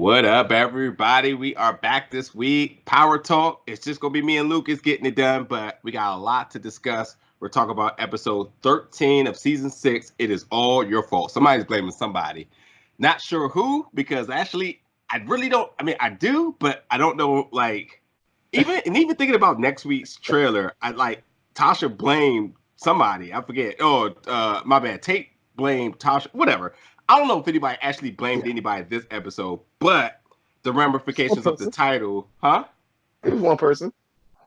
What up, everybody? We are back this week. Power Talk. It's just going to be me and Lucas getting it done, but we got a lot to discuss. We're talking about episode 13 of season 6. It is all your fault. Somebody's blaming somebody. Not sure who, because actually, I really don't. I mean, I do, but I don't know. Like, even thinking about next week's trailer, I like Tasha blamed somebody. I forget. Oh, my bad. Tate blamed Tasha. Whatever. I don't know if anybody actually blamed anybody this episode, but the ramifications of the title, huh? It was one person.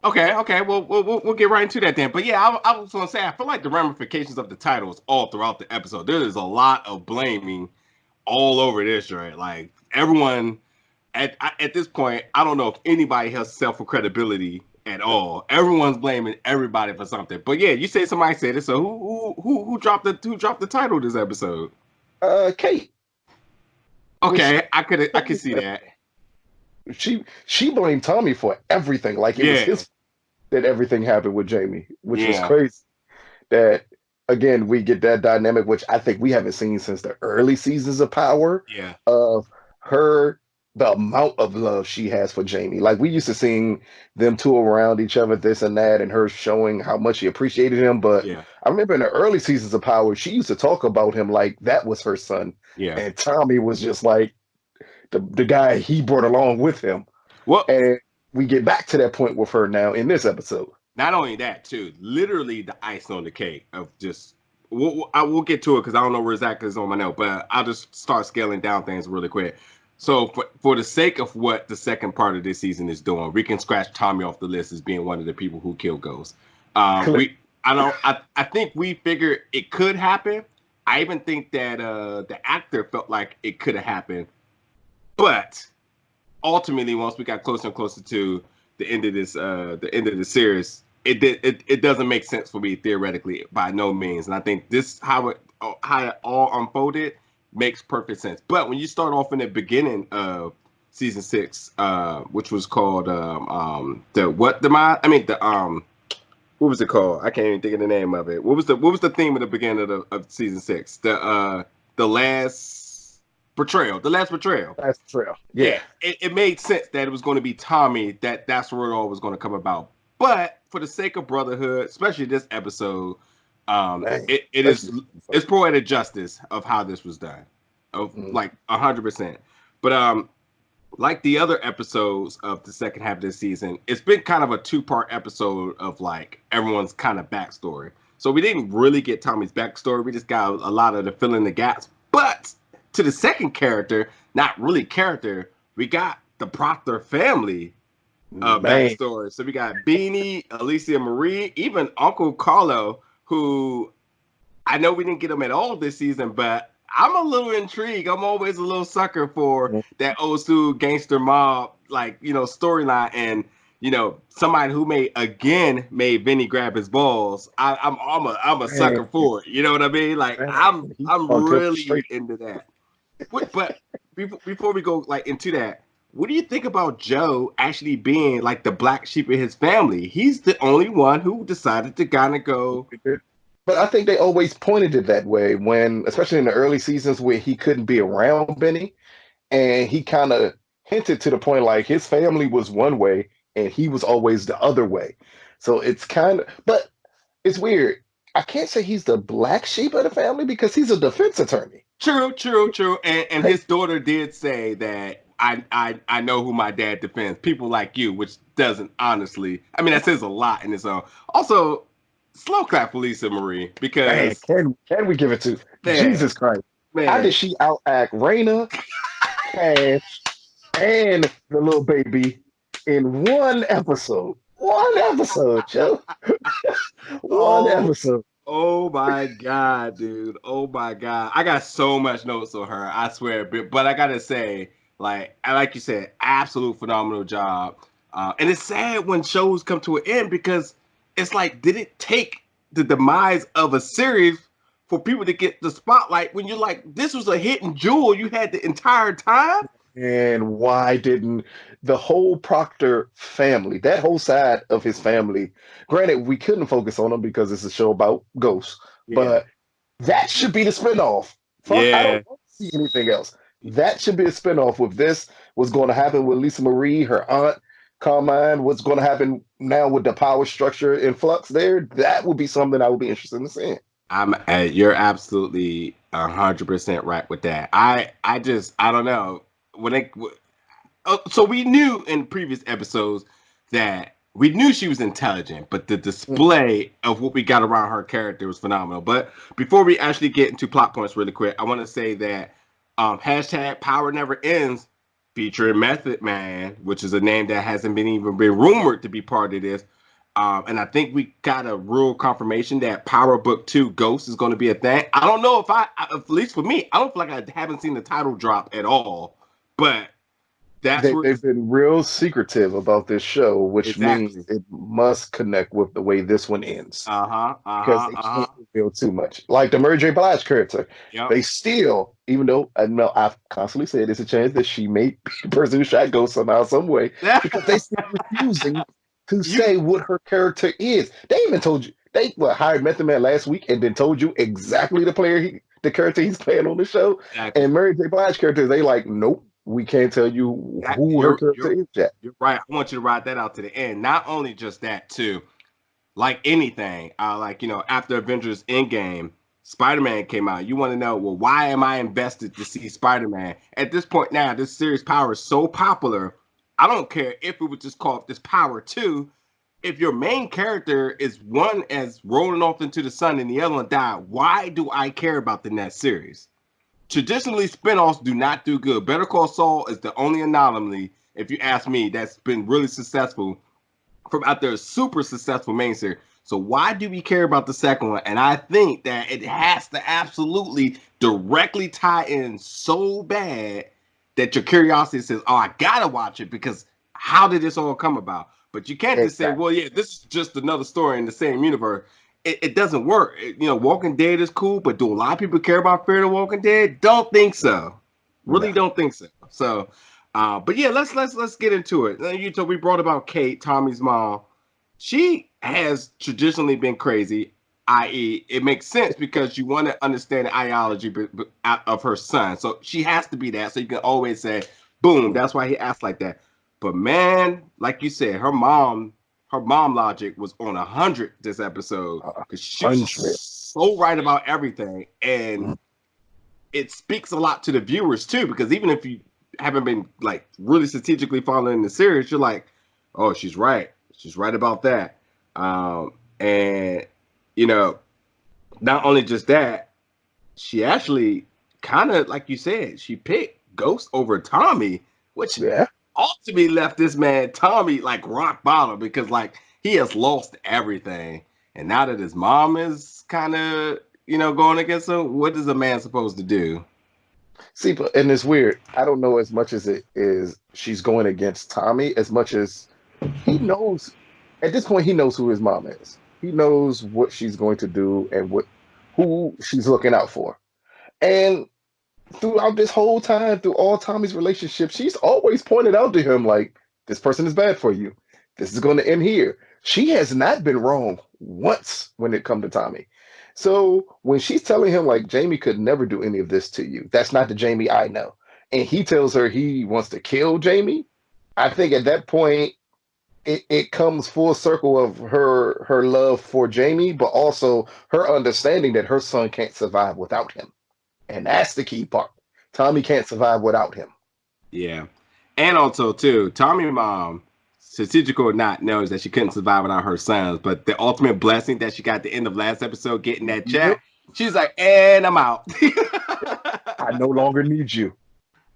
Okay. Well, we'll get right into that then. But yeah, I was gonna say I feel like the ramifications of the title is all throughout the episode. There is a lot of blaming all over this, right? Like everyone at this point, I don't know if anybody has self credibility at all. Everyone's blaming everybody for something. But yeah, you say somebody said it. So who dropped the title of this episode? Kate. Okay, I could see that. She blamed Tommy for everything. Like it was his that everything happened with Jamie, which was crazy. That again, we get that dynamic, which I think we haven't seen since the early seasons of Power. Yeah. Of her, the amount of love she has for Jamie. Like we used to seeing them two around each other, this and that, and her showing how much she appreciated him. But I remember in the early seasons of Power, she used to talk about him like that was her son. Yeah. And Tommy was just like the guy he brought along with him. Well, and we get back to that point with her now in this episode. Not only that, too, literally the icing on the cake of just. We'll get to it because I don't know where exactly it's on my note, but I'll just start scaling down things really quick. So for the sake of what the second part of this season is doing, we can scratch Tommy off the list as being one of the people who killed Ghost. I think we figured it could happen. I even think that the actor felt like it could have happened, but ultimately, once we got closer and closer to the end of the series, it doesn't make sense for me theoretically by no means. And I think this how it all unfolded makes perfect sense. But when you start off in the beginning of season 6, which was called what was it called? I can't even think of the name of it. What was the theme of the beginning of season 6? The last betrayal. The last betrayal. Last betrayal. Yeah. It made sense that it was going to be Tommy. That's where it all was going to come about. But for the sake of brotherhood, especially this episode, it's poetic justice of how this was done, like 100%. But like the other episodes of the second half of this season, it's been kind of a 2-part episode of like everyone's kind of backstory. So we didn't really get Tommy's backstory. We just got a lot of the fill in the gaps. But to the second character, not really character, we got the Proctor family backstory. So we got Beanie, Elisa Marie, even Uncle Carlo, who I know we didn't get him at all this season, but I'm a little intrigued. I'm always a little sucker for that old school gangster mob, like, storyline. And, somebody who made Vinny grab his balls. I'm a sucker for it. You know what I mean? Like, I'm really into that. But before we go like into that, what do you think about Joe actually being like the black sheep of his family? He's the only one who decided to kind of go. But I think they always pointed it that way when, especially in the early seasons where he couldn't be around Benny, and he kind of hinted to the point like his family was one way and he was always the other way. So it's but it's weird. I can't say he's the black sheep of the family because he's a defense attorney. True. And his daughter did say that I know who my dad defends. People like you, which doesn't honestly. I mean, that says a lot in its own. Also, slow clap for Elisa Marie because can we give it to Jesus Christ? Man. How did she outact Raina, Cash, and the little baby in one episode? One episode, Joe. One episode. Oh my God, dude. Oh my God. I got so much notes on her. I swear. But I gotta say, like you said, absolute phenomenal job. And it's sad when shows come to an end because it's like, did it take the demise of a series for people to get the spotlight when you're like, this was a hidden jewel you had the entire time? And why didn't the whole Proctor family, that whole side of his family, granted, we couldn't focus on them because it's a show about ghosts, but that should be the spinoff. I don't see anything else. That should be a spinoff with this. What's going to happen with Lisa Marie, her aunt, Carmine? What's going to happen now with the power structure in flux there? That would be something I would be interested in seeing. You're absolutely 100% right with that. I don't know when they. So we knew in previous episodes that we knew she was intelligent, but the display of what we got around her character was phenomenal. But before we actually get into plot points really quick, I want to say that hashtag Power Never Ends featuring Method Man, which is a name that hasn't been even been rumored to be part of this. And I think we got a real confirmation that Power Book 2 Ghost is going to be a thing. I don't know if at least for me, I don't feel like I haven't seen the title drop at all, but that's where They've been real secretive about this show, which means exactly. it must connect with the way this one ends Uh-huh. because Uh-huh. they Uh-huh. can't reveal too much. Like the Mary J. Blige character, Yep. they still, even though I know I've constantly said there's a chance that she may be the person who shot Ghost somehow, some way, because they still refusing to you say what her character is. They even told you they hired Method Man last week and then told you exactly the character he's playing on the show. exactly. And Mary J. Blige character, they like, nope, we can't tell you Exactly. who her character is yet. You're right. I want you to ride that out to the end. Not only just that too, like anything, like after Avengers Endgame, Spider-Man came out. You want to know, well, why am I invested to see Spider-Man? At this point now, this series Power is so popular. I don't care if we would just call it this Power 2. If your main character is one as rolling off into the sun and the other one died, why do I care about the next series? Traditionally, spinoffs do not do good. Better Call Saul is the only anomaly, if you ask me, that's been really successful from out there, super successful main series. So why do we care about the second one? And I think that it has to absolutely directly tie in so bad that your curiosity says, "Oh, I gotta watch it because how did this all come about?" But you can't just say, Exactly. "Well, yeah, this is just another story in the same universe." It doesn't work. Walking Dead is cool, but do a lot of people care about Fear the Walking Dead? Don't think so. No. Really don't think so. So but yeah, let's get into it. We brought about Kate, Tommy's mom. She has traditionally been crazy, i.e., it makes sense because you want to understand the ideology of her son. So she has to be that. So you can always say, boom, that's why he acts like that. But man, like you said, her mom logic was on 100 this episode because she was 100. just so right about everything, and it speaks a lot to the viewers too, because even if you haven't been like really strategically following the series, you're like, oh, she's right. She's right about that. And you know, not only just that, she actually kind of, like you said, she picked Ghost over Tommy, which Yeah. ultimately left this man Tommy like rock bottom because like he has lost everything, and now that his mom is kind of going against him, what is a man supposed to do? See, but and it's weird. I don't know as much as it is she's going against Tommy as much as he knows at this point he knows who his mom is. He knows what she's going to do and what who she's looking out for. And throughout this whole time, through all Tommy's relationships, she's always pointed out to him like this person is bad for you. This is going to end here. She has not been wrong once when it comes to Tommy. So when she's telling him like Jamie could never do any of this to you, that's not the Jamie I know. And he tells her he wants to kill Jamie. I think at that point it comes full circle of her love for Jamie, but also her understanding that her son can't survive without him. And that's the key part. Tommy can't survive without him. Yeah. And also too, Tommy mom, strategical or not, knows that she couldn't survive without her sons. But the ultimate blessing that she got at the end of last episode, getting that Yep. check, she's like, and I'm out. I no longer need you.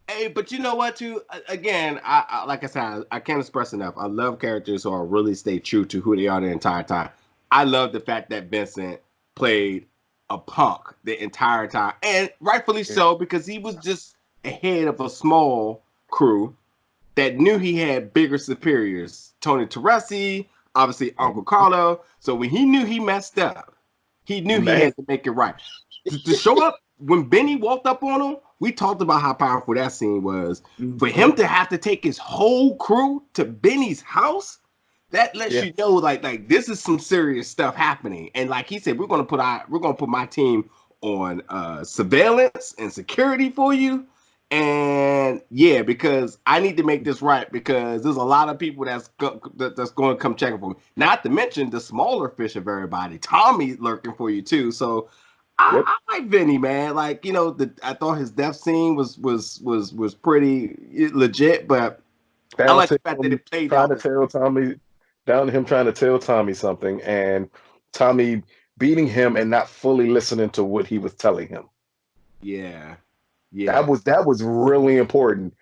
Hey, but you know what? Too again, I like I said, I can't express enough. I love characters who are really stay true to who they are the entire time. I love the fact that Vincent played a punk the entire time, and rightfully Yeah. so because he was just a head of a small crew that knew he had bigger superiors. Tony Teresi, obviously Uncle Carlo. So when he knew he messed up, he knew he Man. had to make it right. To show up when Benny walked up on him, we talked about how powerful that scene was. For him to have to take his whole crew to Benny's house, that lets Yeah. you know like this is some serious stuff happening. And like he said, we're gonna put my team on surveillance and security for you. And yeah, because I need to make this right because there's a lot of people that's going to come checking for me. Not to mention the smaller fish of everybody. Tommy's lurking for you too. So Yep. I like Vinny, man. Like I thought his death scene was pretty legit, but I Down like to the fact that him it played trying out to this tell way. Tommy, down to him trying to tell Tommy something, and Tommy beating him and not fully listening to what he was telling him. Yeah, That yeah, was really important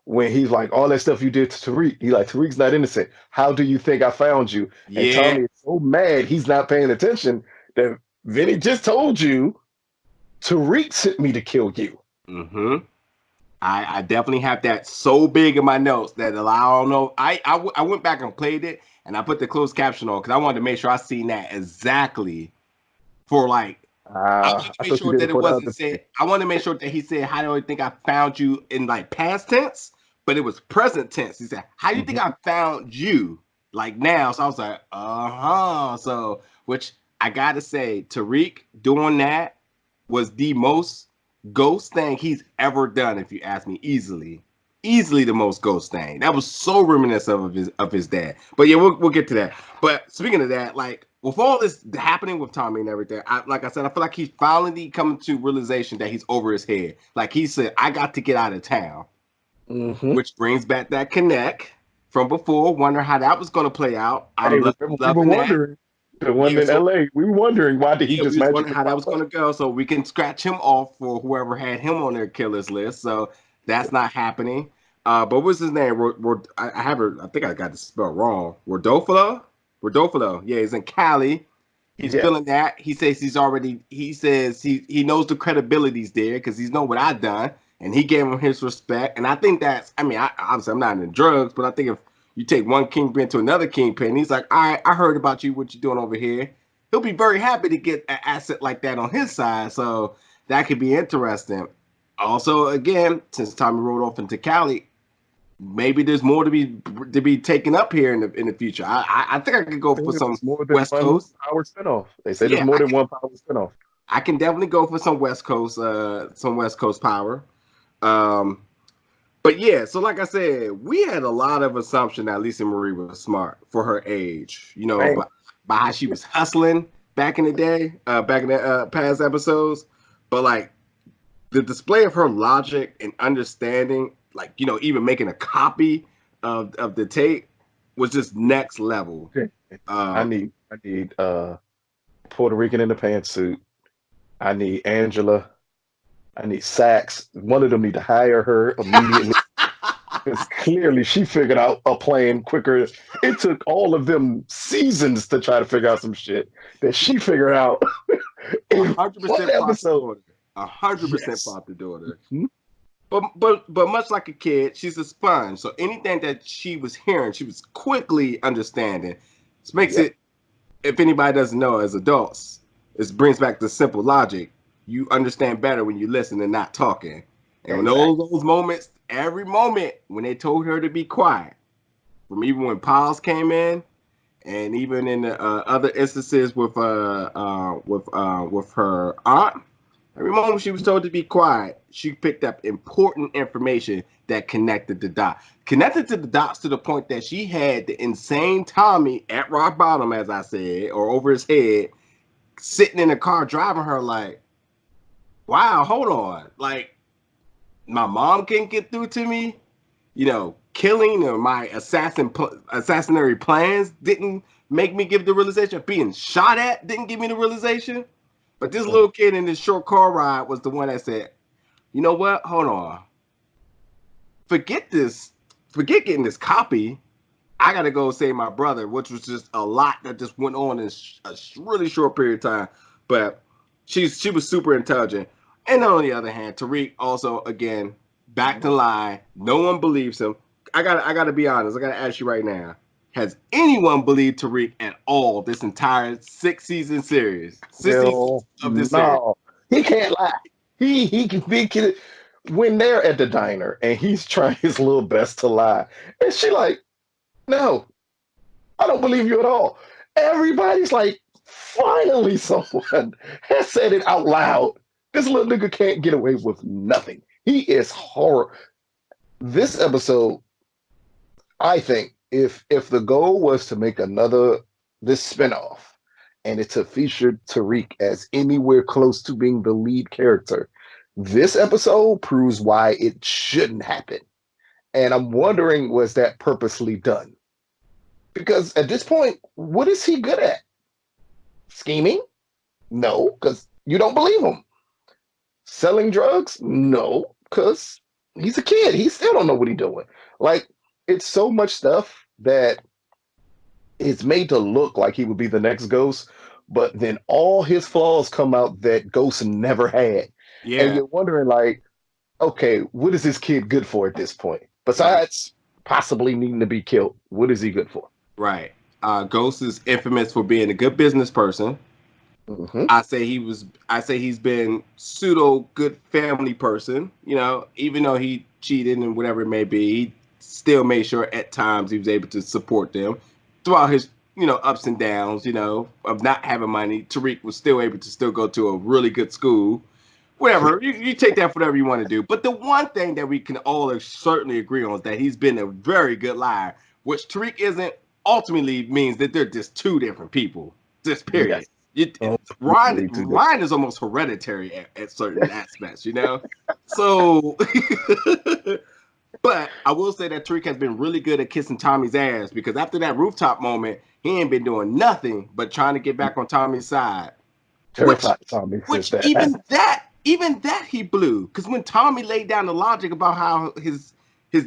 when he's like, all that stuff you did to Tariq. He's like, Tariq's not innocent. How do you think I found you? And yeah. Tommy is so mad he's not paying attention that Vinny just told you Tariq sent me to kill you. Mm-hmm. I definitely have that so big in my notes that I don't know. I went back and played it and I put the closed caption on because I wanted to make sure I seen that exactly for like I wanted to I make thought you sure did it that it for the wasn't other said. thing. I wanted to make sure that he said, "How do I think I found you?" in like past tense, but it was present tense. He said, "How do you think Mhm. I found you?" like now. So I was like, "Uh-huh." So which I gotta say, Tariq doing that was the most ghost thing he's ever done. If you ask me, easily the most ghost thing. That was so reminiscent of his dad. But yeah, we'll get to that. But speaking of that, like with all this happening with Tommy and everything, like I said, I feel like he's finally coming to realization that he's over his head. Like he said, I got to get out of town, Mhm. which brings back that connect from before. Wonder how that was going to play out. Hey, I'm remember we were loving that. wondering the one Yeah, in so LA. We were wondering why did he yeah, we just was wondering magically how that pop was up? going to go. So we can scratch him off for whoever had him on their killers list. So that's not happening. But what's his name? I have her. I think I got the spell wrong. Rodolfo. Rodolfo. Yeah, he's in Cali. He's Yes. feeling that. He says he's already. He says he knows the credibility's there because he's know what I've done, and he gave him his respect. And I think that's. I mean, obviously I'm not in drugs, but I think if you take one kingpin to another kingpin, he's like, all right, I heard about you, what you doing over here. He'll be very happy to get an asset like that on his side. So that could be interesting. Also, again, since Tommy rode off into Cali, maybe there's more to be taken up here in the future. I think I could go for some There's more than West one Coast. power spinoff. They say there's Yeah, more than one power spinoff. I can definitely go for some West Coast power. Um, but yeah, so like I said, we had a lot of assumption that Elisa Marie was smart for her age. Man, By how she was hustling back in the day, back in the past episodes. But like the display of her logic and understanding, like even making a copy of the tape was just next level. I Uh, need I need Puerto Rican in the pantsuit. I need Angela. I need Sax. One of them need to hire her immediately because clearly she figured out a plan quicker. It took all of them seasons to try to figure out some shit that she figured out a in hundred one percent plot the episode. daughter. 100% Yes. plot the daughter. Mhm. But much like a kid, she's a sponge. So anything that she was hearing, she was quickly understanding. This makes Yep. it, if anybody doesn't know, as adults, it brings back the simple logic. You understand better when you listen and not talking. And when Exactly. those moments, every moment when they told her to be quiet, from even when Piles came in, and even in the other instances with her aunt, every moment she was told to be quiet, she picked up important information that connected the dots. Connected to the dots to the point that she had the insane Tommy at rock bottom, as I said, or over his head, sitting in the car driving her like, wow, hold on. Like, my mom can't get through to me. Killing or my assassinatory plans didn't make me give the realization. Being shot at didn't give me the realization. But this Mm-mm. little kid in this short car ride was the one that said, you know what? Hold on. Forget this. Forget getting this copy. I got to go save my brother, which was just a lot that just went on in a really short period of time. But she was super intelligent. And on the other hand, Tariq also, again, back to lie. No one believes him. I gotta be honest. I gotta ask you right now. Has anyone believed Tariq at all this entire six-season series? Six seasons Hell of this series. no. He can't lie. He can when they're at the diner and he's trying his little best to lie. And she like, no, I don't believe you at all. Everybody's like, finally someone has said it out loud. This little nigga can't get away with nothing. He is horror. This episode, I think, if the goal was to make another this spinoff, and it's to feature Tariq as anywhere close to being the lead character, this episode proves why it shouldn't happen. And I'm wondering, was that purposely done? Because at this point, what is he good at? Scheming? No, because you don't believe him. Selling drugs? No, because he's a kid. He still don't know what he's doing. Like, it's so much stuff that it's made to look like he would be the next Ghost, but then all his flaws come out that Ghost never had. And Yeah, you're wondering, like, okay, what is this kid good for at this point? right, Besides possibly needing to be killed, what is he good for? right. Ghost is infamous for being a good business person. Mm-hmm. I say he's been pseudo good family person. You know, even though he cheated and whatever it may be, he still made sure at times he was able to support them throughout his ups and downs. Of not having money. Tariq was still able to still go to a really good school. Whatever you take that for whatever you want to do. But the one thing that we can all certainly agree on is that he's been a very good liar, which Tariq isn't. Ultimately means that they're just two different people. Just period. Yes. Oh, Ryan is almost hereditary at certain aspects, So, but I will say that Tariq has been really good at kissing Tommy's ass because after that rooftop moment, he ain't been doing nothing but trying to get back on Tommy's side. Which, terrified Tommy since which that happened. even that he blew because when Tommy laid down the logic about how his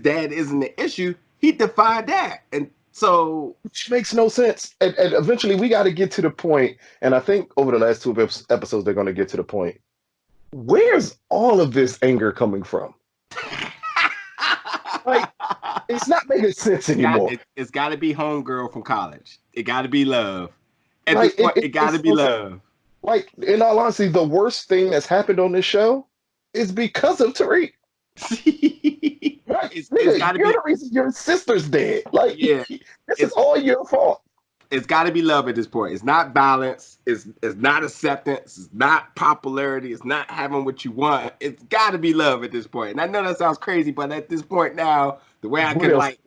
dad isn't the issue, he defied that, and so Which makes no sense. And eventually we got to get to the point, and I think over the last two episodes, they're going to get to the point. Where's all of this anger coming from? Like, it's not making sense anymore. it's got to be homegirl from college. It got to be love. At this Like, point, it got to it's be love. like, in all honesty, the worst thing that's happened on this show is because of Tariq. Right, It's nigga, got to you're be, the reason your sister's dead. Like, yeah. this is It's all your fault. it's got to be love at this point. It's not balance. It's not acceptance. It's not popularity. It's not having what you want. It's got to be love at this point. And I know that sounds crazy, but at this point now, the way I What can else? like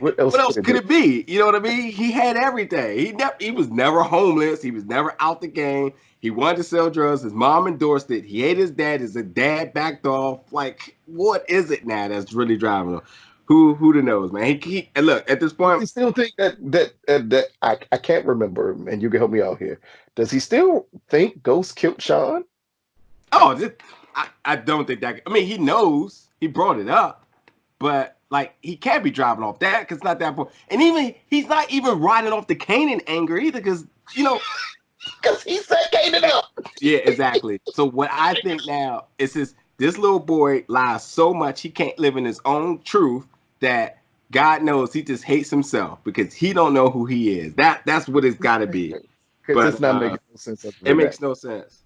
What else what could else it could be? it be? You know what I mean? He had everything. He was never homeless. He was never out the game. He wanted to sell drugs. His mom endorsed it. He hated his dad. His dad backed off. Like, what is it now that's really driving him? Who to knows, man? And look, at this Does point, he still think that I can't remember, and you can help me out here? Does he still think Ghost killed Sean? oh, I don't think that. I mean, he knows. He brought it up, but like he can't be driving off that because it's not that point. And even he's not even riding off the Kanan anger either because you know Because he said Kanan up. yeah, exactly. So what I think now is this little boy lies so much he can't live in his own truth that God knows he just hates himself because he don't know who he is. That's what it's got to be. Because But it's not making no sense other it than that. makes no sense.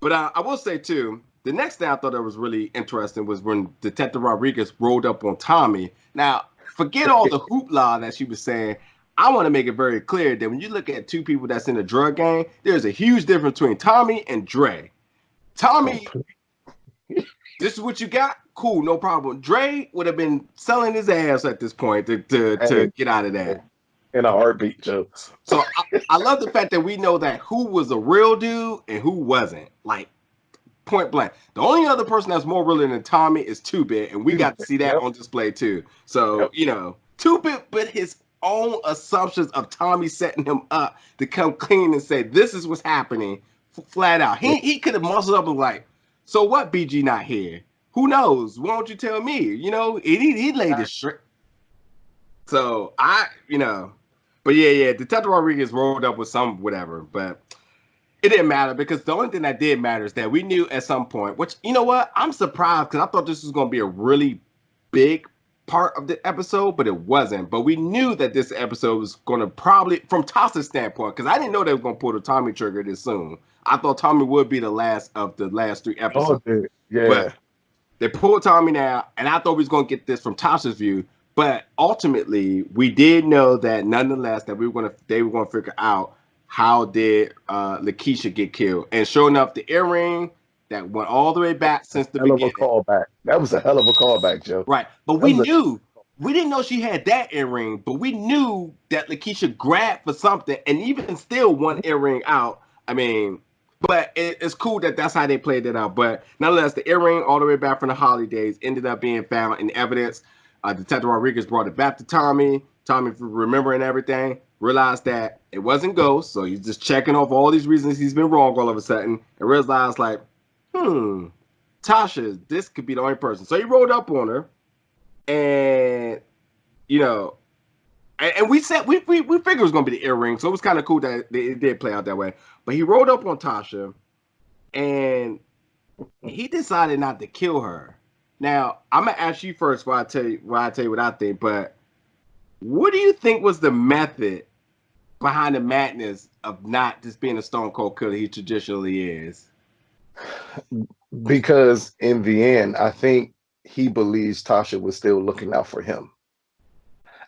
But I will say too, the next thing I thought that was really interesting was when Detective Rodriguez rolled up on Tommy. Now, forget all the hoopla that she was saying. I want to make it very clear that when you look at two people that's in a drug gang, there's a huge difference between Tommy and Dre. Tommy, this is what you got? Cool, no problem. Dre would have been selling his ass at this point to And get out of that. in a heartbeat, Joe. So I love the fact that we know that who was a real dude and who wasn't. Like, point blank. The only other person that's more real than Tommy is Two Bit, and we got to see that Yep. on display too. So, Yep. Two Bit, but his own assumptions of Tommy setting him up to come clean and say, this is what's happening flat out. He could have muscled up and like, so what, BG not here? Who knows? Why don't you tell me? He laid this straight. So, but yeah, Detective Rodriguez rolled up with some whatever, but it didn't matter because the only thing that did matter is that we knew at some point, which, you know what? I'm surprised because I thought this was going to be a really big part of the episode, but it wasn't. But we knew that this episode was going to probably, from Tasha's standpoint, because I didn't know they were going to pull the Tommy trigger this soon. I thought Tommy would be the last of the last three Oh, episodes. dude. But Yeah. they pulled Tommy now, and I thought we was going to get this from Tasha's view. But ultimately, we did know that nonetheless that they were going to figure out how did LaKeisha get killed. And sure enough, the earring that went all the way back since the Hell of a beginning. callback. That was a hell of a callback, Joe. Right. But That was we didn't know she had that earring, but we knew that LaKeisha grabbed for something and even still one earring out. I mean, but it's cool that that's how they played it out. But nonetheless, the earring all the way back from the holidays ended up being found in evidence. Detective Rodriguez brought it back to Tommy. Tommy, remembering everything, realized that it wasn't ghost. So he's just checking off all these reasons he's been wrong all of a sudden and realized, like, Tasha, this could be the only person. So he rolled up on her, and you know, and we said we figured it was gonna be the earring, so it was kind of cool that it did play out that way. But he rolled up on Tasha, and he decided not to kill her. Now I'm gonna ask you first while I tell you what I think. But what do you think was the method behind the madness of not just being a stone cold killer he traditionally is? because in the end, I think he believes Tasha was still looking out for him.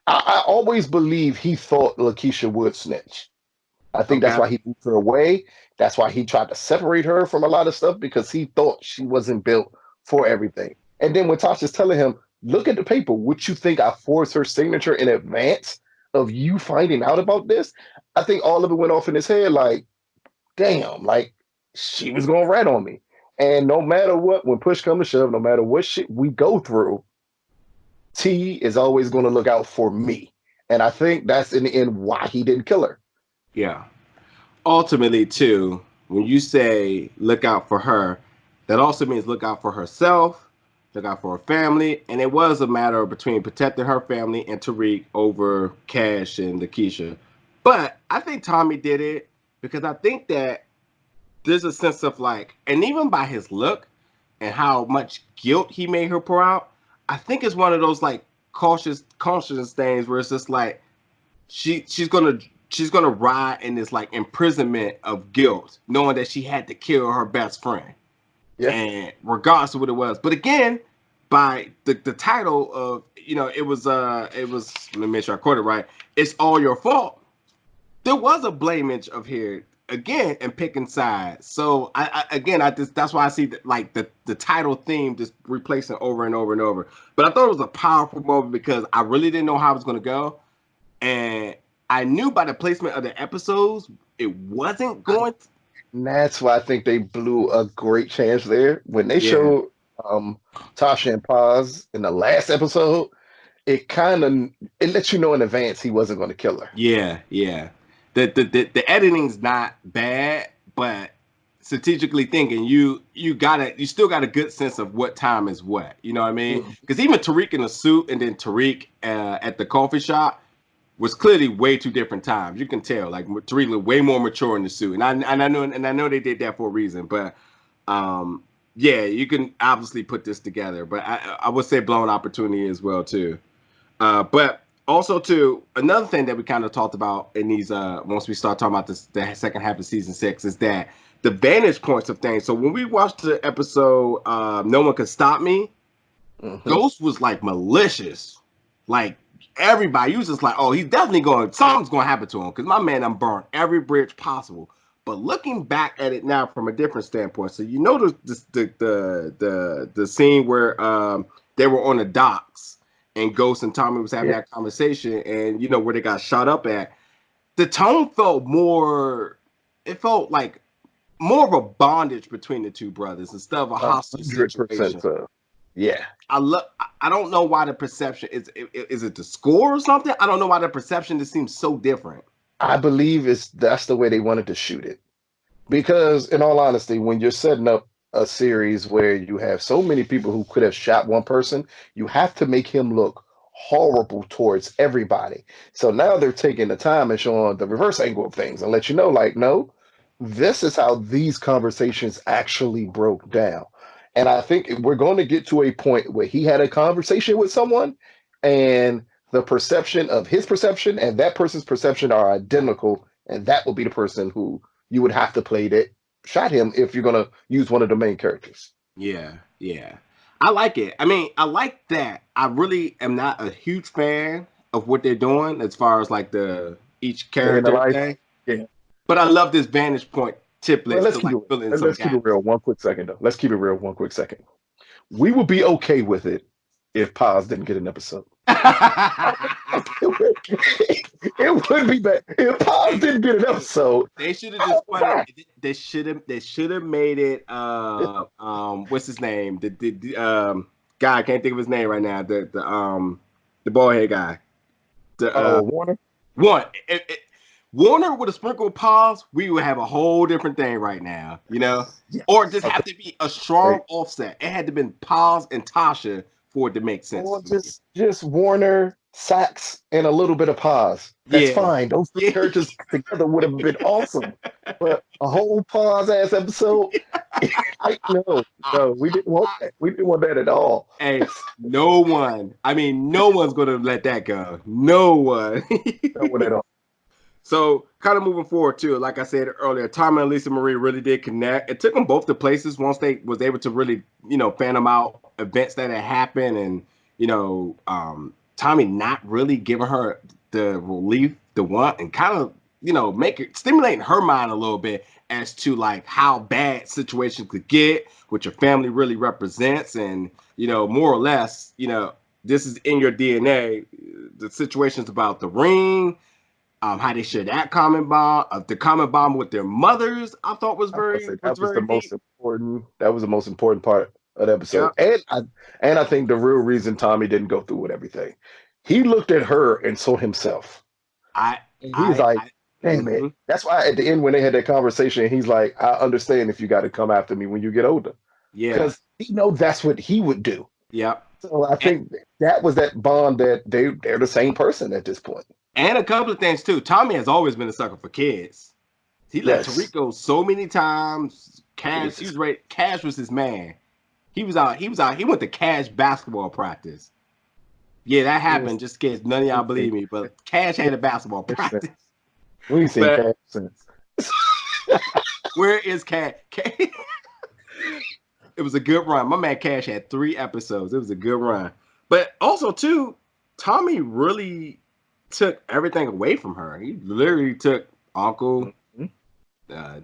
I always believe he thought LaKeisha would snitch. I think that's Okay. why he moved her away. That's why he tried to separate her from a lot of stuff because he thought she wasn't built for everything. And then when Tasha's telling him, look at the paper, would you think I forced her signature in advance of you finding out about this? I think all of it went off in his head like, damn, like she was going to rat on me. And no matter what, when push comes to shove, no matter what shit we go through, T is always going to look out for me. And I think that's in the end why he didn't kill her. Yeah. Ultimately, too, when you say look out for her, that also means look out for herself, look out for her family, and it was a matter of between protecting her family and Tariq over Cash and LaKeisha. But I think Tommy did it because I think that there's a sense of like, and even by his look and how much guilt he made her pour out, I think it's one of those like cautious things where it's just like she's gonna ride in this like imprisonment of guilt, knowing that she had to kill her best friend. Yeah. And regardless of what it was. But again, by the title of it was let me make sure I quote it right. It's all your fault. There was a blameage of here again and picking sides. So I just that's why I see that like the title theme just replacing over and over and over. But I thought it was a powerful moment because I really didn't know how it was gonna go. And I knew by the placement of the episodes, it wasn't going to. And that's why I think they blew a great chance there. When they Yeah, showed Tasha and Paz in the last episode, it kind of it lets you know in advance he wasn't going to kill her. yeah. The editing's not bad, but strategically thinking, you still got a good sense of what time is what. You know what I mean? Mhm. Because even Tariq in a suit and then Tariq at the coffee shop was clearly way two different times. You can tell, like Tariq looked way more mature in the suit, and I know they did that for a reason. But yeah, you can obviously put this together. But I would say blown opportunity as well too. But also too, another thing that we kind of talked about in these once we start talking about this the second half of season 6 is that the vantage points of things. So when we watched the episode No One Could Stop Me, Mhm. Ghost was like malicious. Like everybody, you was just like, oh, he's definitely going, something's going to happen to him because my man done burned every bridge possible. But looking back at it now from a different standpoint, so you know the scene where they were on the docks and Ghost and Tommy was having Yeah, that conversation, and you know where they got shot up at. The tone felt more. It felt like more of a bondage between the two brothers instead of a hostage 100%. situation. Yeah, I love. I don't know why the perception is it the score or something. I don't know why the perception just seems so different. I believe that's the way they wanted to shoot it. Because, in all honesty, when you're setting up a series where you have so many people who could have shot one person, you have to make him look horrible towards everybody. So now they're taking the time and showing the reverse angle of things and let you know, like, no, this is how these conversations actually broke down. And I think we're going to get to a point where he had a conversation with someone and the perception of his perception and that person's perception are identical. And that will be the person who you would have to play that shot him if you're gonna use one of the main characters. Yeah. I like it. I mean, I like that. I really am not a huge fan of what they're doing as far as like the each Day in the character life. thing. Yeah. But I love this vantage point Well, Triplets let's to keep like it. fill in some Let's keep it gaps. real. 1 quick second, though. Let's keep it real. 1 quick second. We would be okay with it if Paz didn't get an episode. It would be bad if Paz didn't get an episode. They should have I just would cry. they should have made it what's his name? Guy, I can't think of his name right now. The bald head guy. The Warner. one Warner would have sprinkled pause, we would have a whole different thing right now, you know? Or Yes. just Okay. have to be a strong offset. It had to been Paz and Tasha for it to make sense Or to me. just Warner, Sax, and a little bit of Paz. That's Yeah. fine. Those three Yeah. characters together would have been awesome. But a whole Paz ass episode, no, we didn't want that. We didn't want that at all. Hey, no one's gonna let that go. No one. No one at all. So, kind of moving forward too, like I said earlier, Tom and Elisa Marie really did connect. It took them both to places once they was able to really, fan them out events that had happened, and Tommy not really giving her the relief, the want, and kind of, make it stimulating her mind a little bit as to like how bad situations could get, what your family really represents, and more or less, this is in your DNA. The situations about the ring, how they share that common bond, the common bond with their mothers, I thought was I was gonna very say was that was the very most deep. important. That was the most important part of the episode. Yep. And I think the real reason Tommy didn't go through with everything, he looked at her and saw himself. I And he was I like, I damn it. mm-hmm. That's why at the end when they had that conversation, he's like, I understand if you got to come after me when you get older. Yeah. Because that's what he would do. Yep. So I think that was that bond that they're the same person at this point. And a couple of things too. Tommy has always been a sucker for kids. He let Yes. Tariq go so many times. Cash, he Jesus. was ready. Cash was his man. He was out. He went to Cash basketball practice. Yeah, that happened. Just in case none of y'all believe me, but Cash had a basketball practice. We ain't seen But Cash since. where is Cash? It was a good run. My man Cash had 3 episodes. It was a good run. But also too, Tommy really took everything away from her. He literally took Uncle, her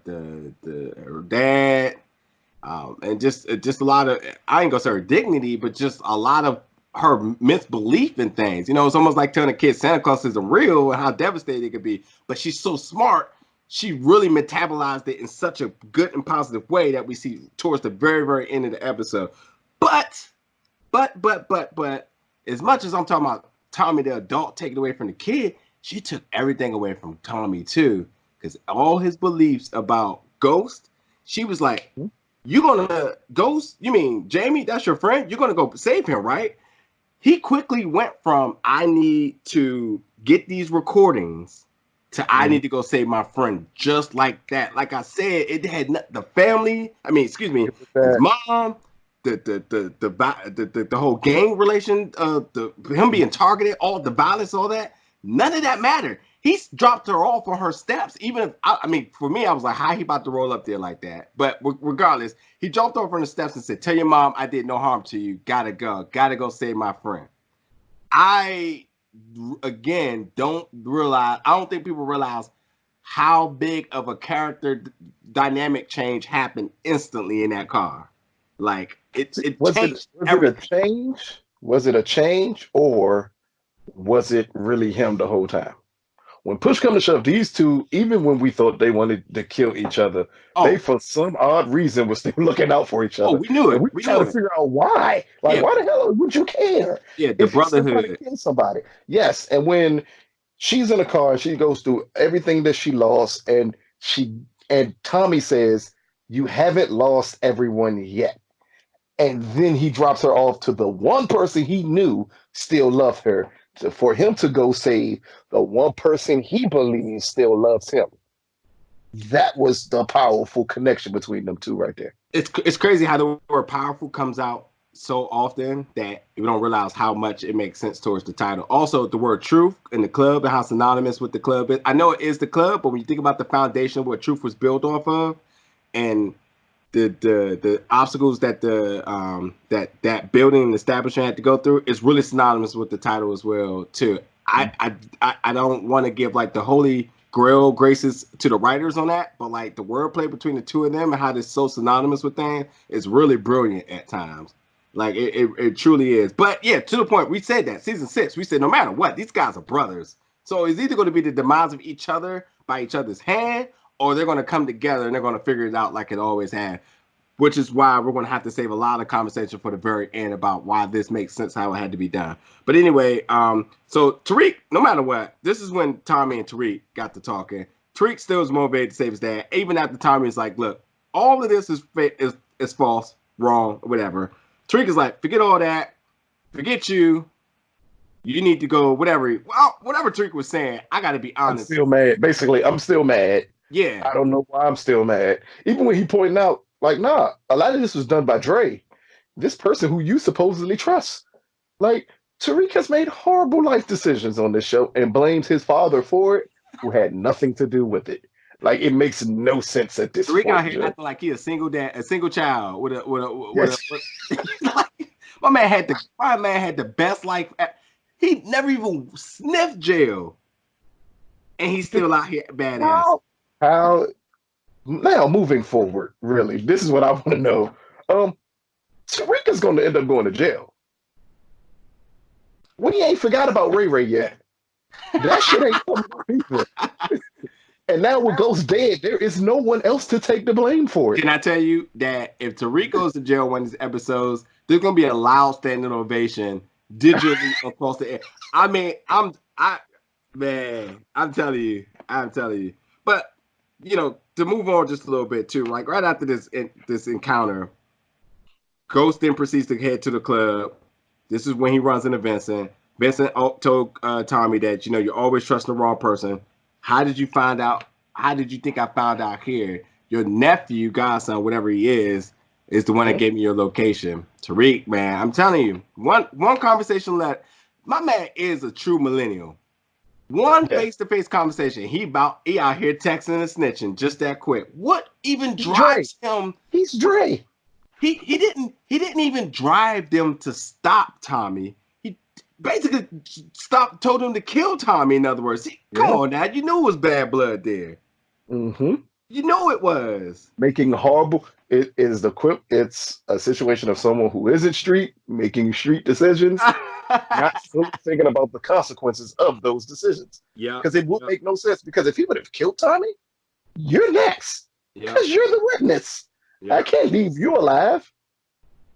dad, and just a lot of, I ain't gonna say her dignity, but just a lot of her misbelief in things. It's almost like telling a kid Santa Claus isn't real and how devastating it could be. But she's so smart, she really metabolized it in such a good and positive way that we see towards the very, very end of the episode. But, as much as I'm talking about Tommy the adult taking away from the kid, she took everything away from Tommy too. Because all his beliefs about Ghost, she was like, you gonna Ghost? You mean Jamie? That's your friend? You're gonna go save him, right? He quickly went from I need to get these recordings to I need to go save my friend, just like that. Like I said, it had the family. I mean, excuse me, his mom, the whole gang relation, him being targeted, all the violence, all that. None of that mattered. He dropped her off on her steps. Even if, I mean, for me, I was like, how he about to roll up there like that? But regardless, he dropped off on the steps and said, tell your mom I did no harm to you. Gotta go save my friend. I, again, don't think people realize how big of a character dynamic change happened instantly in that car. Like, it changed everything. It a change? Was it a change or was it really him the whole time? When push come to shove, these two, even when we thought they wanted to kill each other, they for some odd reason were still looking out for each other. We knew it. And we were trying to figure out why. Like, why the hell would you care? Yeah, the if you're still trying brotherhood. to kill somebody? Yes. And when she's in a car and she goes through everything that she lost, and Tommy says, you haven't lost everyone yet. And then he drops her off to the one person he knew still loved her, for him to go save the one person he believes still loves him. That was the powerful connection between them two right there. It's crazy how the word powerful comes out so often that we don't realize how much it makes sense towards the title. Also, the word truth in the club and how synonymous with the club is. I know it is the club, but when you think about the foundation of what truth was built off of, and the obstacles that that building and establishment had to go through, is really synonymous with the title as well too. I don't want to give like the holy graces to the writers on that, but like the wordplay between the two of them and how this so synonymous with things is really brilliant at times. Like it truly is. But yeah, to the point, we said that season 6, we said no matter what, these guys are brothers. So it's either going to be the demise of each other by each other's hand, or they're going to come together and they're going to figure it out like it always had. Which is why we're going to have to save a lot of conversation for the very end about why this makes sense, how it had to be done. But anyway, so Tariq, no matter what, this is when Tommy and Tariq got to talking. Tariq still was motivated to save his dad, even after Tommy is like, look, all of this is false, wrong, whatever. Tariq is like, forget all that, forget you. You need to go, whatever. Well, whatever Tariq was saying, I got to be honest. I'm still mad. Basically, I'm still mad. Yeah. I don't know why I'm still mad. Even when he pointed out, like, nah, a lot of this was done by Dre. This person who you supposedly trust. Like, Tariq has made horrible life decisions on this show and blames his father for it, who had nothing to do with it. Like, it makes no sense at this Tariq point. out here acting like he a single dad, a single child with Yes. like, my man had the best life. He never even sniffed jail, and he's still out here badass. How now moving forward, really, this is what I want to know. Tariq is going to end up going to jail. We ain't forgot about Ray Ray yet. That shit ain't coming up either. And now with Ghost dead, there is no one else to take the blame for it. Can I tell you that if Tariq goes to jail one of these episodes, there's gonna be a loud standing ovation digitally across the air. I mean, I'm telling you. But you know, to move on just a little bit too, like right after this encounter, Ghost then proceeds to head to the club. This is when he runs into Vincent. Vincent told Tommy that, you know, you're always trusting the wrong person. How did you find out? How did you think I found out here? Your nephew, godson, whatever he is the one that gave me your location. Tariq, man, I'm telling you, one conversation left. My man is a true millennial. One face-to-face conversation. He out here texting and snitching just that quick. What even drives him? He's Dre. He didn't even drive them to stop Tommy. He basically told him to kill Tommy. In other words, come on, now, you knew it was bad blood there. Mm-hmm. You know it was making horrible. It's a situation of someone who isn't street making street decisions, not fully thinking about the consequences of those decisions. Yeah, because it would make no sense. Because if he would have killed Tommy, you're next. Because you're the witness. I can't leave you alive.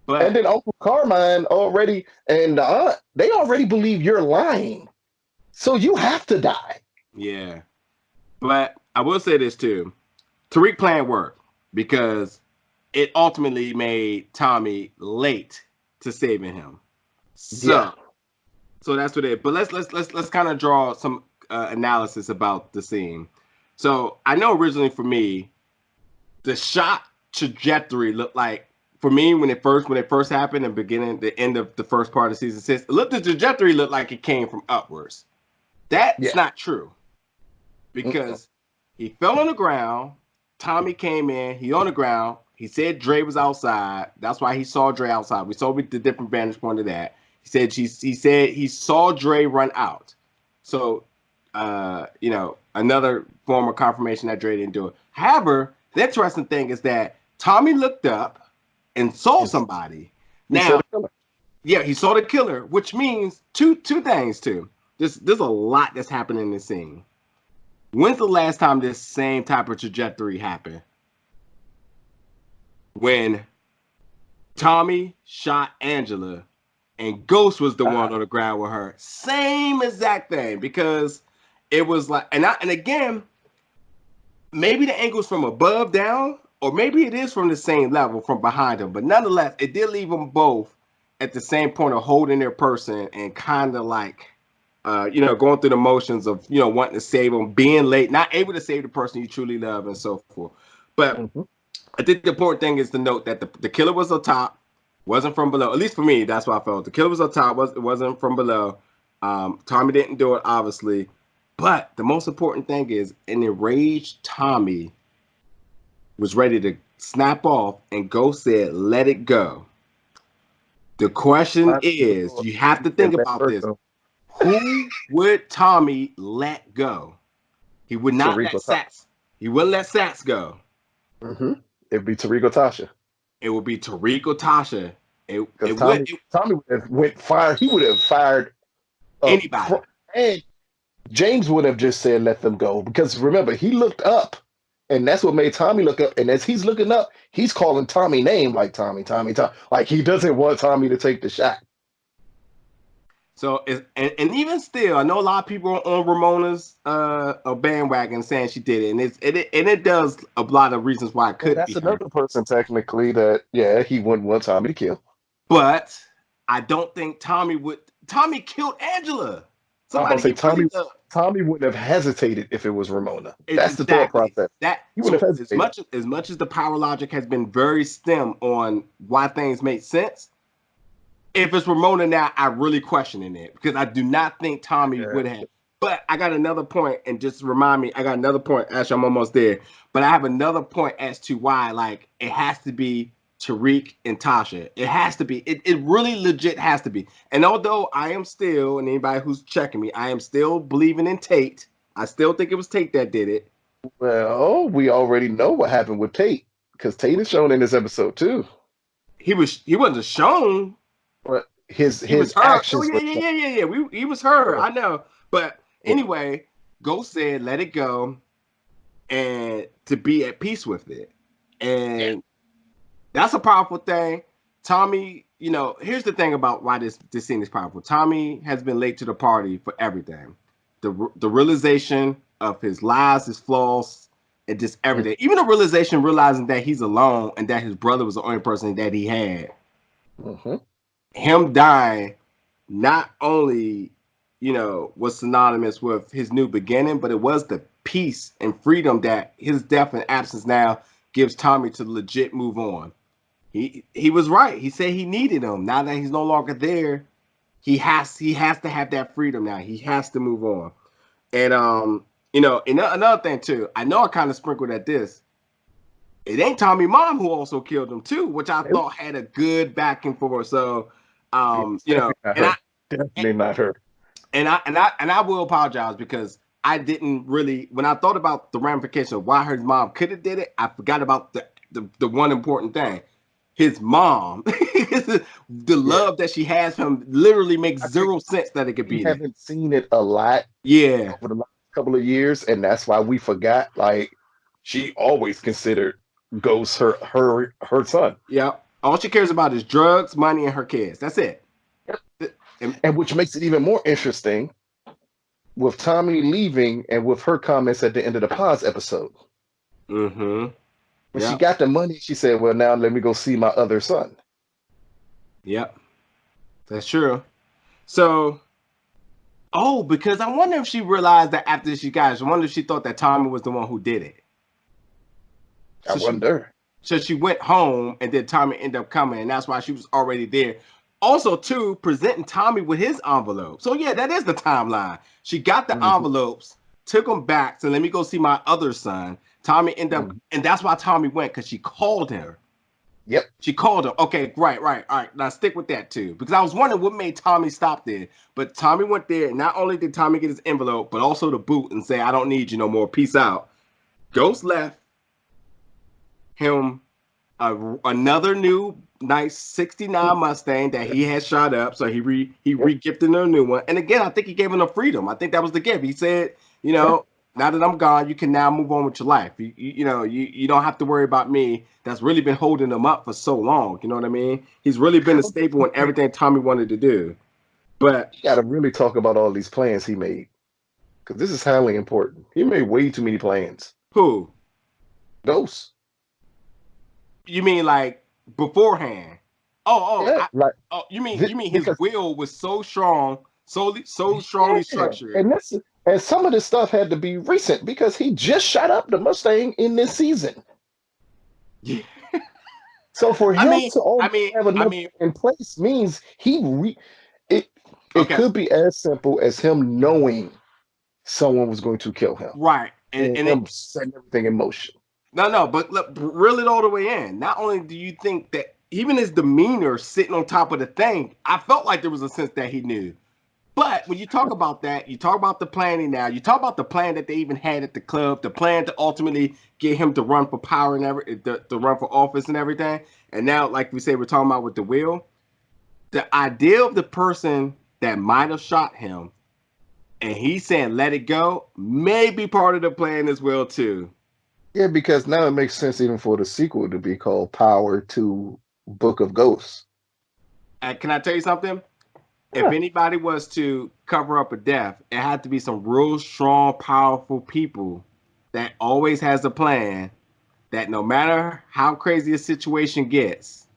But, and then Uncle Carmine already and the aunt, they already believe you're lying. So you have to die. Yeah. But I will say this too. Tariq plan worked because it ultimately made Tommy late to saving him. So that's what it is. But let's kind of draw some analysis about the scene. So I know originally for me, the shot trajectory looked like, for me, when it first happened in the end of the first part of season 6, the trajectory looked like it came from upwards. That's not true. Because he fell on the ground, Tommy came in, he on the ground, he said Dre was outside. That's why he saw Dre outside. We saw the different vantage point of that. He said he saw Dre run out. So you know, another form of confirmation that Dre didn't do it. However, the interesting thing is that Tommy looked up and saw somebody. Now, he saw the killer, which means two things too. There's a lot that's happening in this scene. When's the last time this same type of trajectory happened? When Tommy shot Angela and Ghost was the one on the ground with her. Same exact thing, because it was like, and again, maybe the angle's from above down, or maybe it is from the same level from behind them. But nonetheless, it did leave them both at the same point of holding their person and kind of like, you know, going through the motions of, you know, wanting to save them, being late, not able to save the person you truly love, and so forth. But I think the important thing is to note that the killer was on top, wasn't from below. At least for me, that's what I felt. The killer was on top, it wasn't from below. Tommy didn't do it, obviously. But the most important thing is, an enraged Tommy was ready to snap off, and Ghost said, let it go. The question is, you have to think about this. Who would Tommy let go? He would not let Sats. He wouldn't let Sats go. Mm-hmm. It'd be Tariq or Tasha. It would be Tariq or Tasha. Because Tommy would have went fired. He would have fired anybody. And James would have just said, let them go. Because remember, he looked up. And that's what made Tommy look up. And as he's looking up, he's calling Tommy name like Tommy. Like he doesn't want Tommy to take the shot. So, and even still, I know a lot of people are on Ramona's bandwagon saying she did it, and it does a lot of reasons why it could that's be another her. person technically that he wouldn't want Tommy to kill. But I don't think Tommy would. Tommy killed Angela. Somebody say Tommy wouldn't have hesitated if it was Ramona. That's the thought process. He wouldn't have hesitated. As much as the power logic has been very stem on why things make sense. If it's Ramona now, I'm really questioning it because I do not think Tommy would have. But I got another point, and just remind me, I got another point. Actually, I'm almost there. But I have another point as to why, like, it has to be Tariq and Tasha. It has to be. It really legit has to be. And although I am still, and anybody who's checking me, I am still believing in Tate. I still think it was Tate that did it. Well, we already know what happened with Tate because Tate is shown in this episode too. He wasn't shown. But his actions. Oh, yeah. He was her. I know. But anyway, Ghost said, let it go and to be at peace with it. And that's a powerful thing. Tommy, here's the thing about why this scene is powerful. Tommy has been late to the party for everything. The realization of his lies, his flaws, and just everything. Even the realizing that he's alone and that his brother was the only person that he had. Mm-hmm. Him dying not only, was synonymous with his new beginning, but it was the peace and freedom that his death and absence now gives Tommy to legit move on. He was right. He said he needed him. Now that he's no longer there, he has to have that freedom now. He has to move on. And another thing too, I know I kind of sprinkled at this. It ain't Tommy's mom who also killed him too, which I thought had a good backing for. So, definitely not her. And I will apologize because I didn't really, when I thought about the ramification of why her mom could have did it, I forgot about the one important thing. His mom, the love that she has for him literally makes zero sense that it could be. We haven't seen it a lot. Yeah. Over the last couple of years, and that's why we forgot. Like, she always considered Ghost her son. Yeah. All she cares about is drugs, money, and her kids. That's it. Yep. And which makes it even more interesting with Tommy leaving and with her comments at the end of the pause episode. Mm-hmm. When she got the money, she said, well, now let me go see my other son. Yep. That's true. So, because I wonder if she realized that after she got it, I wonder if she thought that Tommy was the one who did it. I wonder. So she went home and then Tommy ended up coming, and that's why she was already there. Also, too, presenting Tommy with his envelope. So, yeah, that is the timeline. She got the envelopes, took them back, so let me go see my other son. Tommy ended up, and that's why Tommy went, because she called her. Yep. She called him. Okay, right. All right, now stick with that, too. Because I was wondering what made Tommy stop there. But Tommy went there, and not only did Tommy get his envelope, but also the boot and say, I don't need you no more. Peace out. Ghost left him another new nice 69 Mustang that he had shot up. So he re-gifted a new one. And again, I think he gave him the freedom. I think that was the gift. He said, now that I'm gone, you can now move on with your life. You don't have to worry about me. That's really been holding him up for so long. You know what I mean? He's really been a staple in everything Tommy wanted to do. But you got to really talk about all these plans he made, because this is highly important. He made way too many plans. Who? Ghost. You mean like beforehand? You mean his will was so strong, so strongly structured. And some of this stuff had to be recent because he just shot up the Mustang in this season. Yeah. So for him to have enough in place means it could be as simple as him knowing someone was going to kill him. Right. And him setting everything in motion. No, but look, reel it all the way in. Not only do you think that even his demeanor sitting on top of the thing, I felt like there was a sense that he knew. But when you talk about that, you talk about the planning now. You talk about the plan that they even had at the club, the plan to ultimately get him to run for power and to run for office and everything. And now, like we say, we're talking about with the will. The idea of the person that might have shot him, and he's saying let it go, may be part of the plan as well too. Yeah, because now it makes sense even for the sequel to be called Power to Book of Ghosts. And can I tell you something? If Yeah. anybody was to cover up a death, it had to be some real strong, powerful people that always has a plan. That no matter how crazy a situation gets,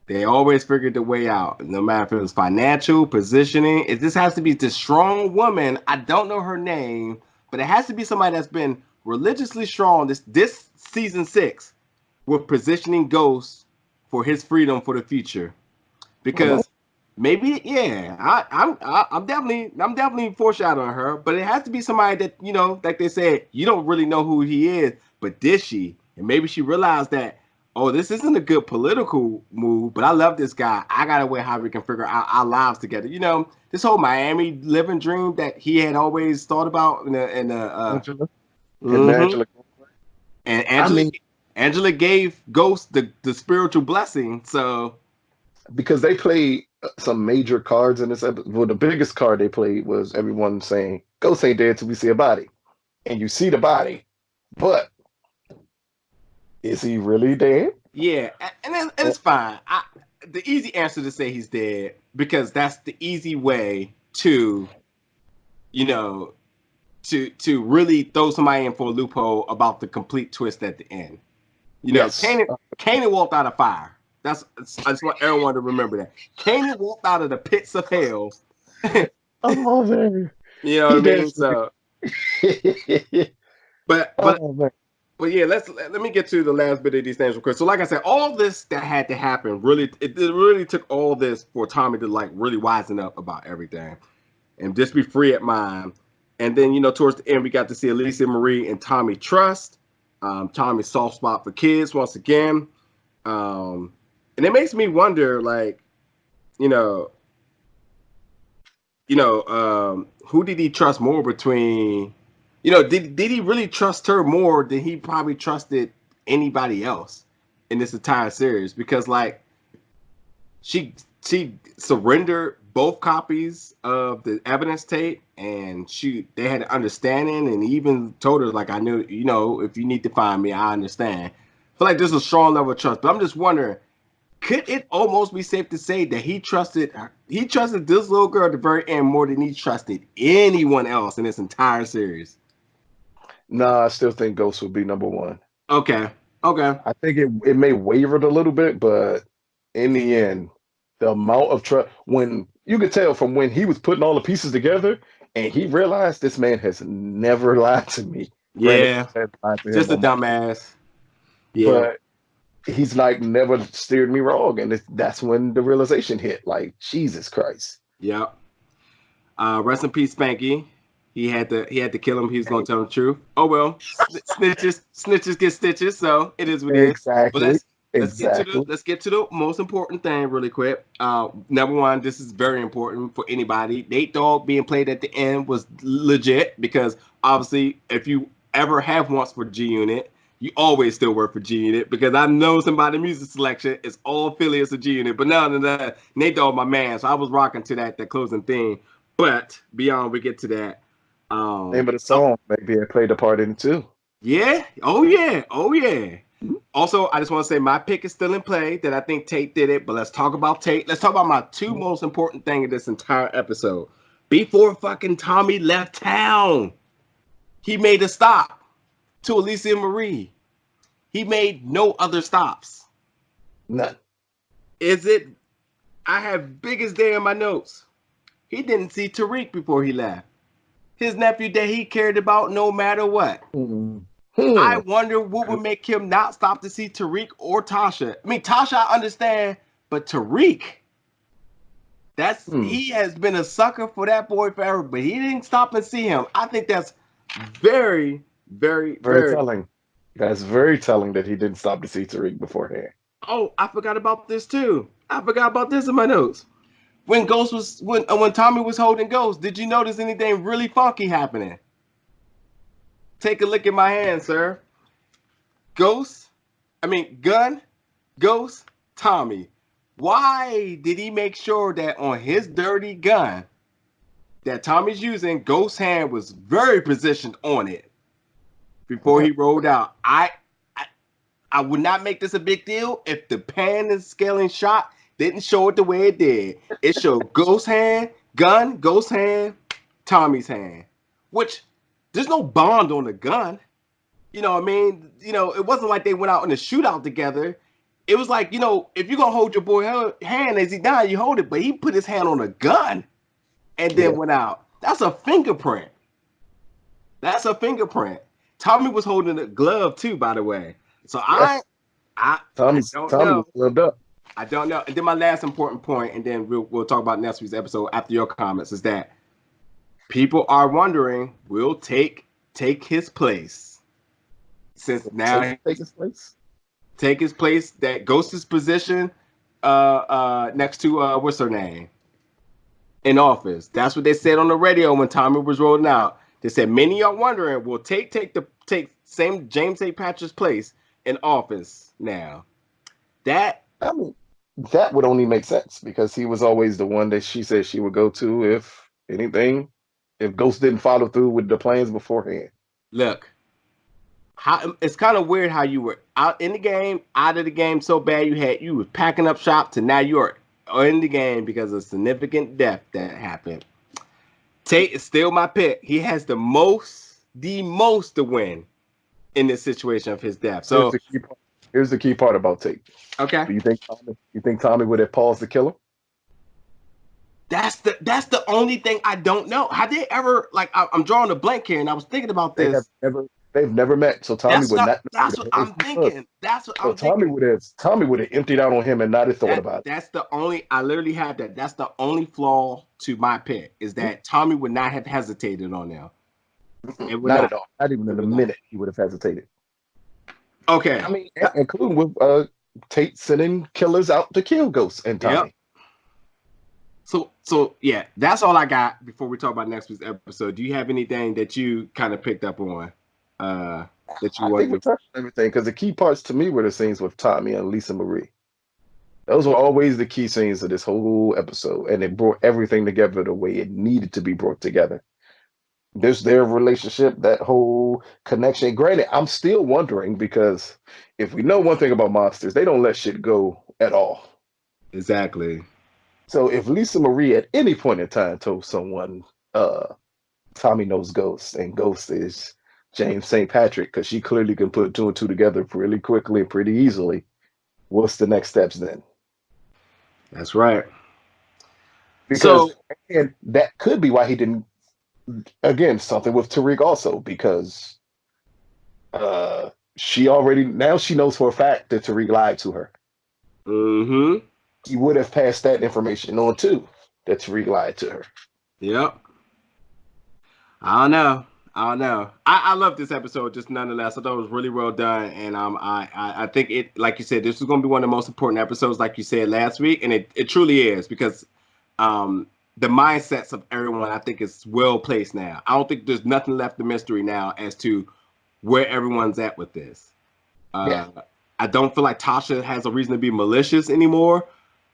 they always figured the way out. No matter if it was financial, positioning. If this has to be this strong woman, I don't know her name, but it has to be somebody that's been religiously strong this season 6 with positioning Ghost for his freedom for the future. I don't know. Because maybe, yeah, I'm definitely foreshadowing her, but it has to be somebody that, like they said, you don't really know who he is, but did she? And maybe she realized that, oh, this isn't a good political move, but I love this guy. I got a way how we can figure out our lives together. This whole Miami living dream that he had always thought about Angela. Hitting mhm. Angela. And I Angela mean, Angela gave Ghost the spiritual blessing. So because they played some major cards in this episode. Well, the biggest card they played was everyone saying, Ghost ain't dead till we see a body. And you see the body, but is he really dead? yeah, and it's fine. The easy answer to say he's dead because that's the easy way to, you know, to really throw somebody in for a loophole about the complete twist at the end. Yes. Kanan walked out of fire. I just want everyone to remember that. Kanan walked out of the pits of hell. Oh, man. You know what I He mean? danced. So, but but Oh, man. But yeah, let me get to the last bit of these things real quick. So, like I said, all this that had to happen it really took all this for Tommy to like really wisen up about everything and just be free at mind. And then towards the end, we got to see Elisa Marie and Tommy trust. Tommy's soft spot for kids once again, and it makes me wonder, like you know, who did he trust more between did he really trust her more than he probably trusted anybody else in this entire series? Because like she she surrendered both copies of the evidence tape, and they had an understanding, and he even told her like, I knew, if you need to find me, I understand. I feel like there's a strong level of trust, but I'm just wondering, could it almost be safe to say that he trusted this little girl at the very end more than he trusted anyone else in this entire series? Nah, I still think Ghost would be number one. Okay. Okay. I think it may wavered a little bit, but in the end, the amount of trust when you could tell from when he was putting all the pieces together and he realized this man has never lied to me. Granted, Yeah. Ghost has lied to him Just a on multiple, dumbass. Yeah. but he's like never steered me wrong, and that's when the realization hit. Like Jesus Christ. Yeah. Rest in peace, Spanky. He had to kill him. He was gonna tell the truth. Oh well, snitches get stitches. So it is what it is. But Exactly. let's get to the Exactly. let's get to the most important thing really quick. Number one, this is very important for anybody. Nate Dogg being played at the end was legit because obviously, if you ever have once for G Unit, you always still work for G Unit because I know somebody music selection is all affiliates of G Unit. But none of that, Nate Dogg, my man. So I was rocking to that closing theme. But beyond we get to that, Name of the oh song, maybe it played a part in it too. yeah, oh yeah, oh yeah. Also, I just want to say my pick is still in play that I think Tate did it, but let's talk about Tate. Let's talk about my two most important thing in this entire episode. Before fucking Tommy left town, he made a stop to Elisa Marie. He made no other stops. None. Is it? I have biggest day in my notes. He didn't see Tariq before he left. His nephew that he cared about no matter what. Hmm. I Hmm. wonder what would make him not stop to see Tariq or Tasha. I mean, Tasha, I understand, but Tariq, Hmm. he has been a sucker for that boy forever, but he didn't stop and see him. I think that's very, very, Very very. telling. That's very telling that he didn't stop to see Tariq beforehand. Oh, I forgot about this too. I forgot about this in my notes. when Tommy was holding Ghost, did you notice anything really funky happening? Take a look at my hand, sir. Gun, Ghost, Tommy. Why did he make sure that on his dirty gun that Tommy's using, Ghost's hand was very positioned on it before he rolled out? I would not make this a big deal if the pan and scaling shot didn't show it the way it did. It showed Ghost's hand, gun, Ghost's hand, Tommy's hand. Which there's no bond on the gun. You know what I mean? You know, it wasn't like they went out in a shootout together. It was like, you know, if you're gonna hold your boy hand as he died, you hold it. But he put his hand on a gun and then went out. That's a fingerprint. That's a fingerprint. Tommy was holding a glove too, by the way. So I Tommy was gloved up. I don't know. And then my last important point, and then we'll talk about next week's episode after your comments, is that people are wondering, will take his place? Since now take his place, that Ghost's position next to what's her name in office. That's what they said on the radio when Tommy was rolling out. They said many are wondering, will take same James St. Patrick's place in office now. That would only make sense because he was always the one that she said she would go to if Ghost didn't follow through with the plans beforehand. Look, it's kind of weird how you were out in the game, out of the game so bad you was packing up shop to now you're in the game because of significant death that happened. Tate is still my pick. He has the most to win in this situation of his death. So here's the key part about Tate. Okay. Do you think Tommy would have paused to kill him? That's the only thing I don't know. Have they ever, like, I'm drawing a blank here, and I was thinking about this. They've never met, so Tommy would not. That's what I'm thinking. Tommy would have emptied out on him and not have thought about it. That's the only. I literally have that. That's the only flaw to my pick is that Tommy would not have hesitated on them. Not at all. Not even in a minute he would have hesitated. Okay. I mean, including with Tate sending killers out to kill Ghost and Tommy. Yep. So yeah, that's all I got before we talk about next week's episode. Do you have anything that you kind of picked up on? That you I think we touched on everything because the key parts to me were the scenes with Tommy and Elisa Marie. Those were always the key scenes of this whole episode, and it brought everything together the way it needed to be brought together. Their relationship, that whole connection. Granted, I'm still wondering because if we know one thing about monsters, they don't let shit go at all. Exactly. So if Lisa Marie at any point in time told someone Tommy knows Ghost and Ghost is James St. Patrick, because she clearly can put two and two together really quickly and pretty easily, what's the next steps then? That's right. And that could be why he didn't. Again, something with Tariq also, because she knows for a fact that Tariq lied to her. Mm-hmm. He would have passed that information on too, that Tariq lied to her. Yep. I don't know. I love this episode just nonetheless. I thought it was really well done, and I think it, like you said, this is going to be one of the most important episodes, like you said last week, and it truly is because the mindsets of everyone, I think, is well placed now. I don't think there's nothing left of mystery now as to where everyone's at with this. I don't feel like Tasha has a reason to be malicious anymore,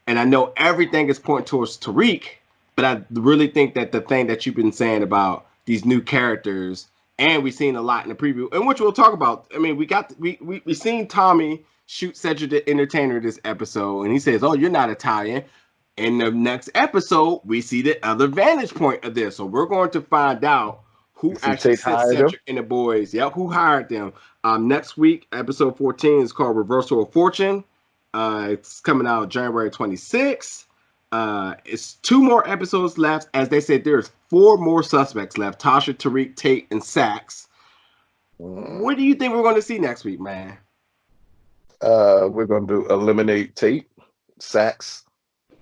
and I know everything is pointing towards Tariq, but I really think that the thing that you've been saying about these new characters, and we've seen a lot in the preview, and which we'll talk about. I mean, we seen Tommy shoot Cedric the Entertainer this episode, and he says, "Oh, you're not Italian." In the next episode, we see the other vantage point of this, so we're going to find out who actually sent Cedric and the boys. Yep, who hired them. Next week, episode 14 is called Reversal of Fortune. It's coming out January 26th. It's 2 more episodes left. As they said, there's 4 more suspects left. Tasha, Tariq, Tate, and Sax. What do you think we're going to see next week, man? We're going to eliminate Tate. Sax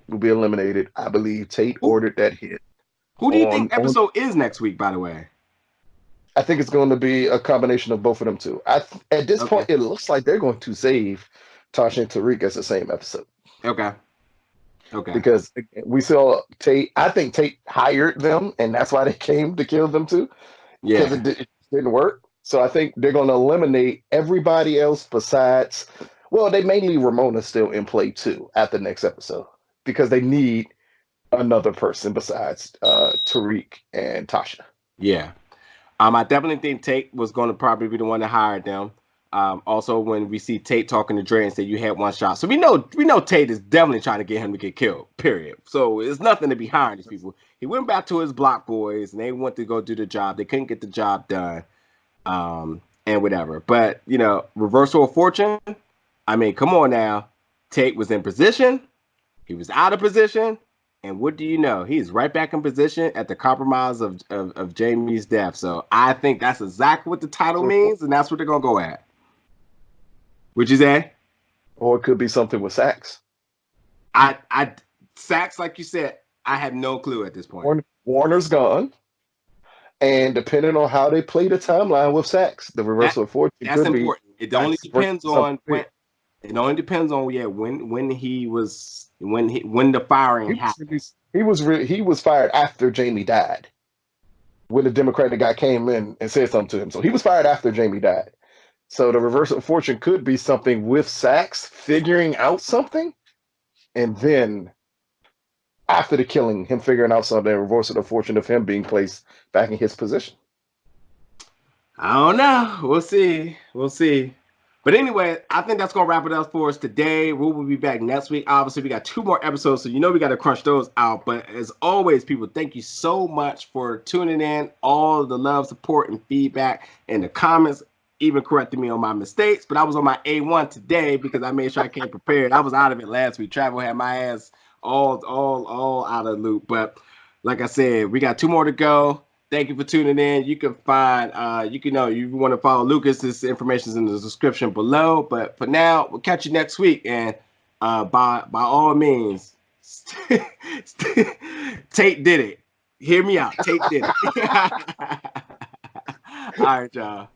will be eliminated. I believe Tate ordered that hit. Who do you think episode is next week, by the way? I think it's going to be a combination of both of them, too. At this point, it looks like they're going to save Tasha and Tariq as the same episode. Okay. Okay. because we saw Tate. I think Tate hired them, and that's why they came to kill them too, because Yeah. it didn't work. So I think they're going to eliminate everybody else besides. Well, they mainly Ramona still in play too at the next episode because they need another person besides Tariq and Tasha. Yeah. I definitely think Tate was going to probably be the one that hired them. Also, when we see Tate talking to Dre and say you had one shot, so we know Tate is definitely trying to get him to get killed. Period. So it's nothing to be hiring these people. He went back to his block boys and they went to go do the job. They couldn't get the job done, and whatever. But reversal of fortune. I mean, come on now. Tate was in position. He was out of position. And what do you know? He's right back in position at the compromise of Jamie's death. So I think that's exactly what the title means, and that's what they're gonna go at. Would you say? Or it could be something with Sax. I Sax, like you said, I have no clue at this point. Warner's gone. And depending on how they play the timeline with Sax, the That reversal of fortune that's could be important. It only Sax depends something on big. when. It only depends on when the firing happened. He was fired after Jamie died. When the Democratic guy came in and said something to him, so he was fired after Jamie died. So the reversal of fortune could be something with Sax figuring out something, and then after the killing, him figuring out something, reversal of fortune of him being placed back in his position. I don't know. We'll see. We'll see. But anyway, I think that's going to wrap it up for us today. We will be back next week. Obviously, we got 2 more episodes, so we got to crunch those out. But as always, people, thank you so much for tuning in. All the love, support, and feedback in the comments, even correcting me on my mistakes. But I was on my A1 today because I made sure I came prepared. I was out of it last week. Travel had my ass all out of the loop. But like I said, we got 2 more to go. Thank you for tuning in. You can find, you want to follow Lucas, this information is in the description below. But for now, we'll catch you next week. And by all means, Tate did it. Hear me out. Tate did it. All right, y'all.